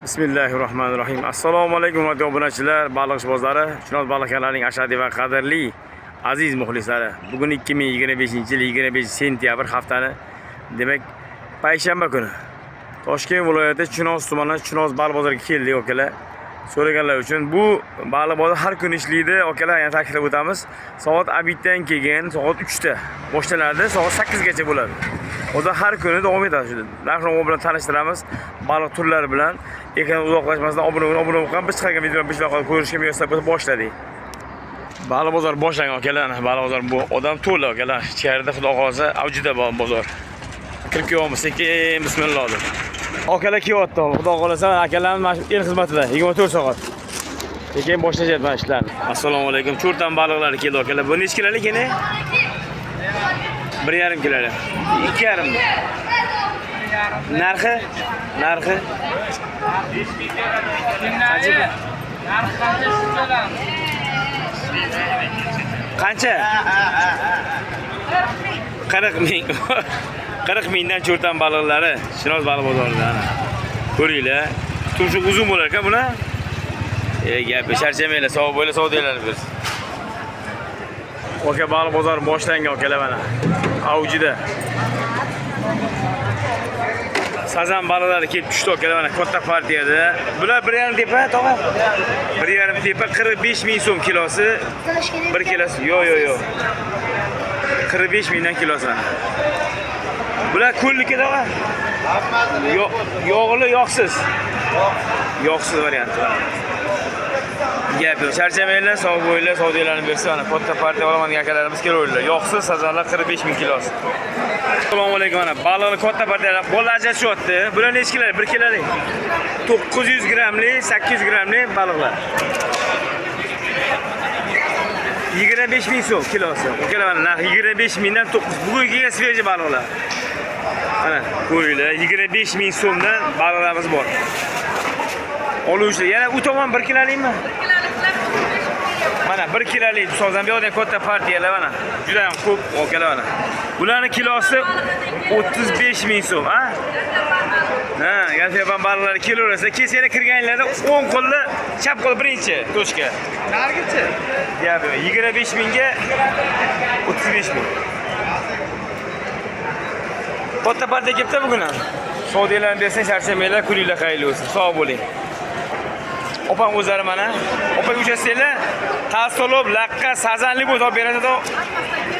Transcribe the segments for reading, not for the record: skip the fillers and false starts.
Bismillahirrohmanirrohim. Assalomu alaykum hurmatli obunachilar, baliqchibozlari, Chinoz baliq kanalining ashaddiy va qadrli aziz muxlislari. Bugun 2025-yil 25 sentyabr haftani, demak, payshanba kuni. Toshkent viloyati Chinoz tumani Chinoz baliq bozoriga keldik, okalar. So'raganlar uchun bu baliq bozori har kun ishlaydi, okalar. Yana ta'kidlab o'tamiz. Soat abitdan keyin soat 3 ta boshlanadi, soat 8 gacha bo'ladi. O'zi har kuni davom etadi. Narx-navo bilan tanishtiramiz, baliq turlari bilan. Ekran uzoqlashmasdan obuna bo'lib, biz chiqargan videoni peshloqada ko'rishga muyassar bo'lib boshladik. Baliq bozor boshlangan, akalar. Baliq bozor bu odam to'la, akalar. Ichkarida xudo xolasa avjida bozor. Kirib kelyapmiz, sekin bismillah deb. Akalar kelyapti, xudo xolasa akalarimiz mana shu el xizmatida 24 soat. Sekin boshlashyapti mana ishlarni. Assalomu alaykum. Cho'rtan baliqlari keldi, akalar. Bu necha kilolik ekan? 1,5 kilolik. 2,5. Narxi? Qancha? 40 ming. 40 mingdan cho'rtan baliqlari Chinoz baliq bozorida ana. Ko'ringlar. Tumshuq uzun bo'lar ekan buni. Gapi charchamanglar, savob bo'ylar, savdolarni bersin. Oka baliq bozori boshlangan, okalar mana. Avjida. Sazan baliqlari kelib tushdi, okalar mana katta partiyada. Bular 1,5 tepa, tog'a. 1,5 tepa 45 ming so'm kilosi. 1 kilosi. Yo'q. 45 mingdan kilosi mana. Bular ko'llikka tog'a. Yog'li, yoqsiz. Yoqsiz varianti. Gap yo'q. Charchamanglar, savob bo'ylar, savdolarni bersa, mana katta partiya olaman degan akalarimiz kelaverdilar. Yoqsiz sazanlar 45 ming kilosi. Assalomu alaykum ana. Baliqni katta partiyalar qo'llar ajratishyapti. Bular necha kilolik? 1 kilolik. 900 grammlik, 800 grammlik baliqlar. 25 ming so'm kilosi. Okalar mana narx 25 mingdan 9. Bugungi sveji baliqlar. Mana ko'ringlar, 25 ming so'mdan baliqlarimiz bor. Oluvchilar yana u tomon 1 kilolikmi? 1 kiloliklar. Mana 1 kilolik sozan bu yerda katta partiyalar mana. Juda ham ko'p, okalar mana. Bularning kilosi 35 ming so'm, ha? Ha, galfiyaban baliqlari kelaversa, kesanglar kirganlarda 10 qo'lli, chap qo'l birinchi to'shka. Nargichi? Gap yo'q. 25 mingga 35 ming. Katta partiya kelibdi bugun ham. Savdolarni bersang, charchamanglar, kuninglar xayrli bo'lsin. Sog' bo'ling. Opam o'zlari mana. Opa uchasanglar, tasolib, laqqa, sazanli bo'lib olib beradi.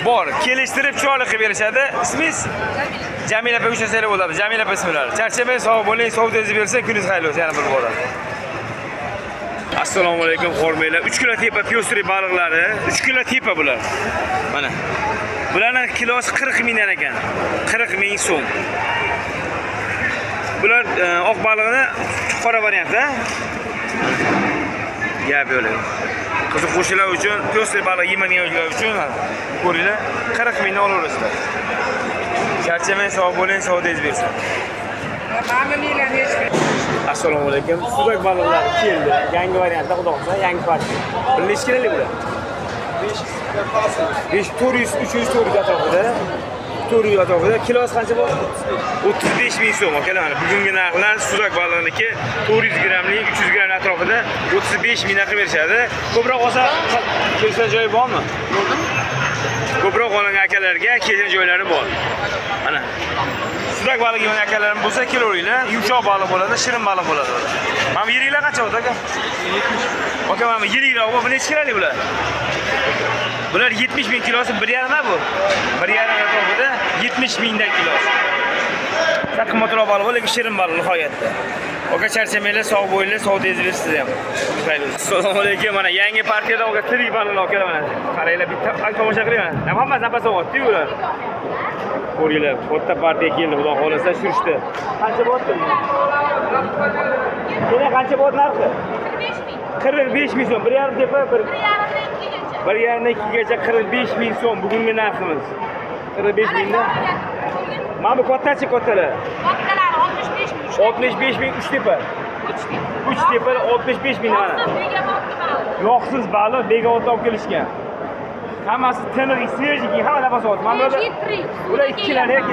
Bor, kelishtirib chiroyli qilib berishadi. Ismingiz? Jamila opa uchasanglar bo'ladi. Jamila opa ismlari. Charchamang, sog' bo'ling, savdoingizni bersa, kuningiz xayrli bo'lsin. Yana bir bo'ladi. Assalomu alaykum, xormanglar. 3 kilo tepa pyostri baliqlari, 3 kilo tepa bular. Mana. Bularning kilosi 40 mingdan ekan. 40 ming so'm. Bular oq baliqni qora variantda. Gap yo'q. Qiziq qo'shilar uchun, pyostri baliq yemaydiganlar uchun ko'ringlar, 40 mingdan olaverasizlar. Charchamang, sog' bo'ling, savdingiz bersin. Assalomu alaykum. Sudak baliqlari keldi. Yangi variantda, xudo xolasa, yangi partiya. Necha kilolik bular? 5 400 300 400 atrofida. 400 atrofida. Kilosi qancha bor? 35 ming so'm. Akalar mana bugungi narxlar sudak baliqniki 400 grammlik, 300 gramm atrofida 35 mingdan qilib berishadi. Ko'proq olsa kelsa joyi bormi? Ko'proq olgan akalarga kelgan joylari bor. Mana sudak baliq yegan akalarim bo'lsa kelaveringlar. Yumshoq baliq bo'ladi, shirin baliq bo'ladi. Mana yiringlar qancha bo'ldi aka? 70. Aka mana yiringlar, bu necha kilolik bular? Bular 70 ming kilosi 1,5 bu. 1,5 atrofida 70 mingdan kilosi. Qimmatroq baliq, lekin shirin baliq nihoyatda. Oka charchamanglar, sog' bo'yinglar, savdingizni bersiz ham. Assalomu alaykum. Mana yangi partiyada oka tirik baliqlar okalar mana. Qaranglar, bitta tomosha qiling mana. Hammasi nafas olyapti ular. Ko'ringlar, katta partiya keldi, xudo xolasa shurishdi. Qancha bo'lyapti? Yana qancha bo'lyapti narxi? 45 ming so'm. 1,5 tepa 1,5 gacha 45 ming so'm bugungi narximiz. 45 mingdan. Mana bu kattachi kattalar. Kattalar 65 65 ming. ming 3 tepa. 3 tepa 65 ming mana. Yoqsiz baliq Begovatdan olib kelishgan. Hammasi tiniq, svejiki, hamma nafas oldi. Mana bular 2 kilolik,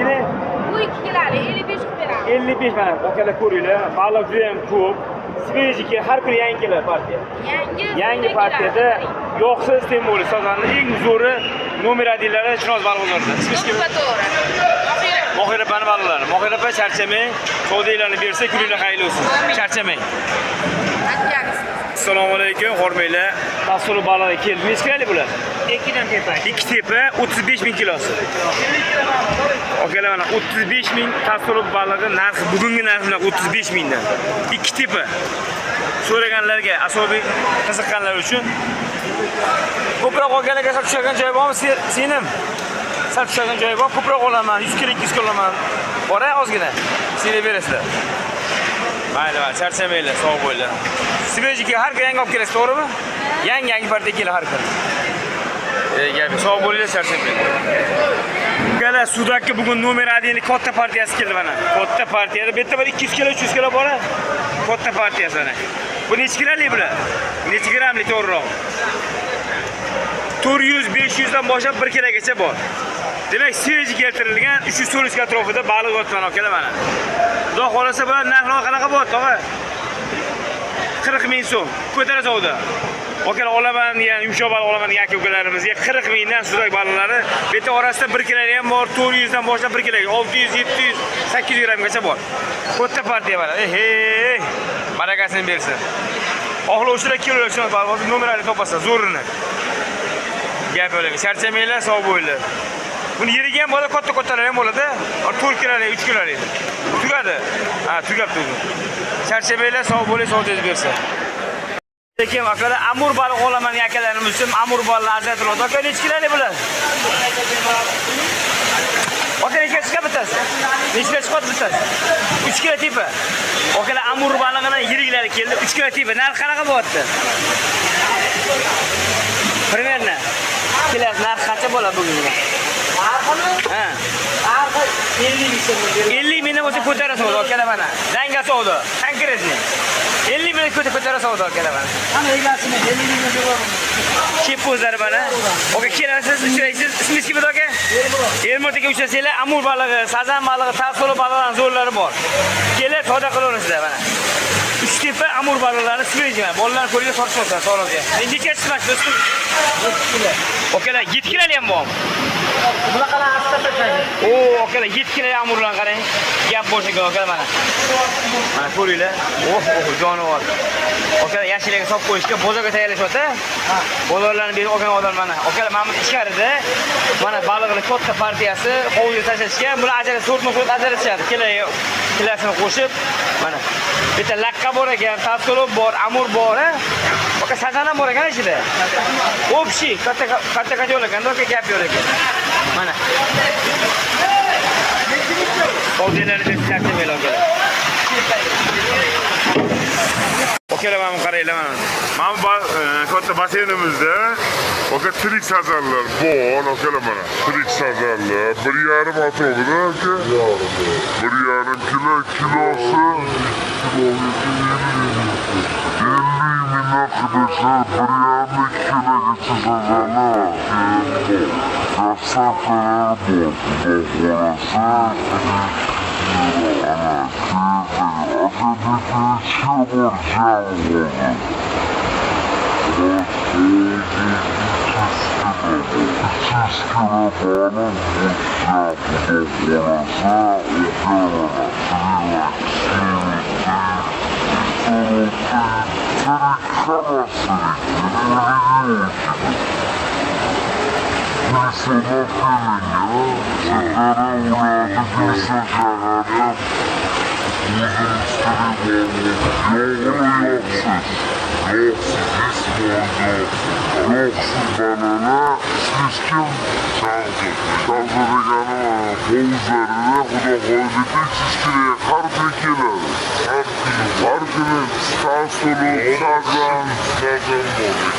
Bu 2 kilolik 55 qilib beramiz. 55 mana. Okalar ko'ringlar, baliq juda ham ko'p. Svejiki har kuni yangi keladi partiya. Yangi partiyada yo'qsiz temoli sozanning eng zo'ri nomer 1lari Chinoz balg'onlarida. Svejiki Mohirapani baliqlari. Mohirapa charchamang, savdolarni bersa kuninglar xayrli bo'lsin. Charchamang. Assalomu alaykum, hurmatli tasavvur balig'i keldi. Nechta kiloli bular? 2 dan tepa. 2 tepa 35 ming kilosi. Okalar mana 35 ming tasavvur balig'i narxi bugungi narxi 35 mingdan. 2 tepa. So'raganlarga, asobiy qiziqqanlar uchun ko'proq olganlarga sal tushadigan joyi bormi? Senim sal tushadigan joyi bor. Ko'proq olaman, 100 kilo 200 kilo olaman. Bora ozgina. Seni berasizlar. Mayli, charchamanglar, sog' bo'linglar. Svejiki har kuni yangi olib kelasiz, to'g'rimi? Yangi partiya keladi har kuni. Gap, sog' bo'linglar, charchamanglar. Gala Sudakka bugun nomer 1 katta partiyasi keldi mana. Katta partiyada bu yerda bir 200 kilo, 300 kilo bor. Katta partiyasi mana. Bu necha kiloli bular? Necha grammli to'g'riroq? 400, 500 dan boshlab 1 kilogacha bor. Demak, sveji keltirilgan 300 atrofida baliq yotgan akalar mana. Xudo xolasa bular narxi qanaqa bo'ladi, tog'a? 40 ming so'm. Ko'tarasiz ovda. Okalar olaman degan, yumshoq baliq olaman degan aka-ukalarimizga 40 mingdan sudak baliqlari, bu yerda orasida 1 kiloga ham bor, 400 dan boshlab 1 kiloga, 600, 700, 800 grammgacha bor. Katta partiya mana. Hey, barakasini bersin. Xohlovchilar kelinglar, shuni baliq nomerlarni topasiz, zo'rini. Gap o'laga, charchamanglar, sog' bo'linglar. Buni yeriga ham bo'ladi, katta-kattalar ham bo'ladi. 4 kilolik, 3 kilolik. Tugadi. Ha, tugabdi o'zi. Charchamanglar, sog' bo'ling, sog' tez bersin. Lekin akalar amur baliq olaman degan akalarimiz uchun amur baliqlar ajratiladi. Aka necha kilolik bular? Aka necha chiqadi bittasi? Necha chiqadi bittasi? 3 kilo tepa. Akalar amur balig'ining yiriklari keldi, 3 kilo tepa. Narxi qanaqa bo'lyapti? Примерно. Kilosi narxi qancha bo'ladi bugun? Ha. 50 mingdan o'zi ko'tarasiz akalar mana. Danga savdo, konkretni. 50 ming ko'tara savdo akalar mana. Ana egasini 50 mingga beraman. Chepozlar mana. Oka kelasiz, uchraysiz. Ismingiz kim edi aka? Ermot aka uchrasanglar, amur balig'i, sazan balig'i, tasvir balig'idan zo'rlari bor. Kelib savdo qilaverasizlar mana. 3 tepa amur baliqlarni svejman. Bolalar ko'rga sotishmoqda sog'lomga. Necha chiqmas do'stim? 7 kilo. Okalar 7 kilo ham bormi? Bunaqalar asta tashlaydi. Okalar 7 kilo amurlar qarang. Gap bo'shaga okalar mana. Mana ko'ringlar. Jonivor. Okalar yashillarga solib qo'yishga bozorga tayyorlashyapti. Bozorlarni berib olgan odam mana. Okalar mana ichkarida mana baliqning katta partiyasi hovliga tashlashgan. Buni ajratib, so'rtma ajratishadi. Kilasini qo'shib mana. Bitta laqqa bor ekan, tasolob bor, amur bor, ha? Oka sazan ham bor ekan ichida. Общий, katta yo'l ekan, oka gap yo'l ekan. Mana. Savdolarni deb tartiblaylar okalar. Okalar mana qaranglar mana. Mana katta basseynimizda oka tirik sazanlar bor, okalar mana. Tirik sazanlar 1,5 atrofida aka. 1,5 kilo, kilosi 50 ming arkadaşlar, 1,5 kilogacha sazanlar. Kasaplar bor,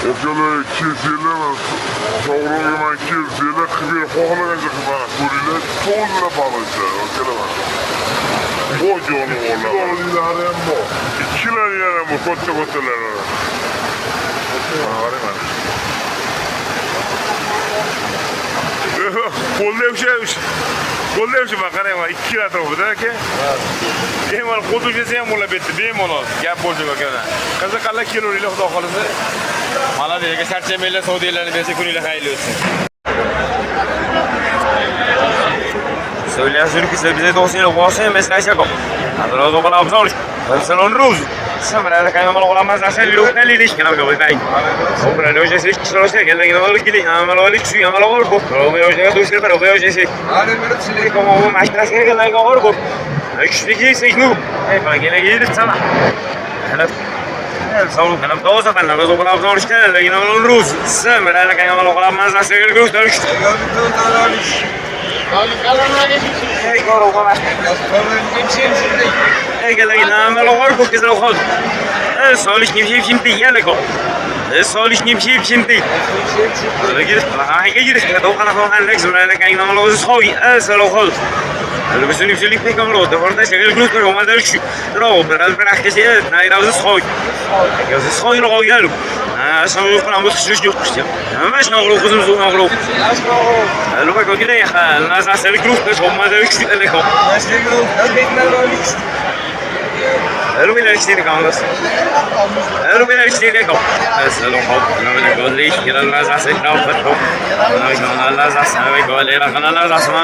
Okalar keseler, savruğuna keseler, kıvır hoğlanacak bana ko'ringlar, to'g'ri balıklar, okalar. Bu jonivorlar. 2 kilolar ham bor. 2 kilolar ham bor, katta-kattalar. Qarang. Qo'lda o'xshaymish. Qo'lda ham shu qarang, 2 kilo atrofida aka. Bemalol qo'l tushsa ham bo'lib ketdi, bemalol. Gap bo'ldi akalar. Qiziqarli kilolar xudo xolisa. Maladiya aka, charchamaylar, savdolarni bersa kuninglar xayrli o'tsin. Söylersiniz ki siz bize dosyayla konuşayım mesela şey yok. Adına da bana abzal. Ben sana onu roz. Samara da kayma olamaz aşağı lokal iliş kana böyle kay. Sonra ne olacak hiç çalışıyor gelen yine olur gili. Ama olur şu ama olur bu. Böyle olacak dosyayla para böyle olacak. Şimdi como bu maçta şey gelen olur bu. Üçteki şey nu. Bana gene gelir sana. Sağ olun. Ben de o zaman da bana abzal işte yine olur roz. Samara da kayma olamaz aşağı gelen Hey, go to go. Hey, que la guinada lo gordo que se lo jodo. Só lhes nem sempre ia legal. Só lhes nem sempre. Ai, que gires que tô falando com Alex, mas que ainda não lo sei. Se lo jodo. Lo que se lhe fica com lo, de verdade chega o grupo como da lixo. Não, para que se não irá os sei. Que os sei não olhando. Só eu para muito sujo. Mas não lo fazemos não lo. Lo que eu queria, nós a ser grupo, como da lixo legal. Mas Ero bile işleri kalmaz. Ero bile işleri kalmaz. Mesela o ne böyle iş kiranlar zaten kalmaz. Ona Allah zaten ve böyle kanallar zaten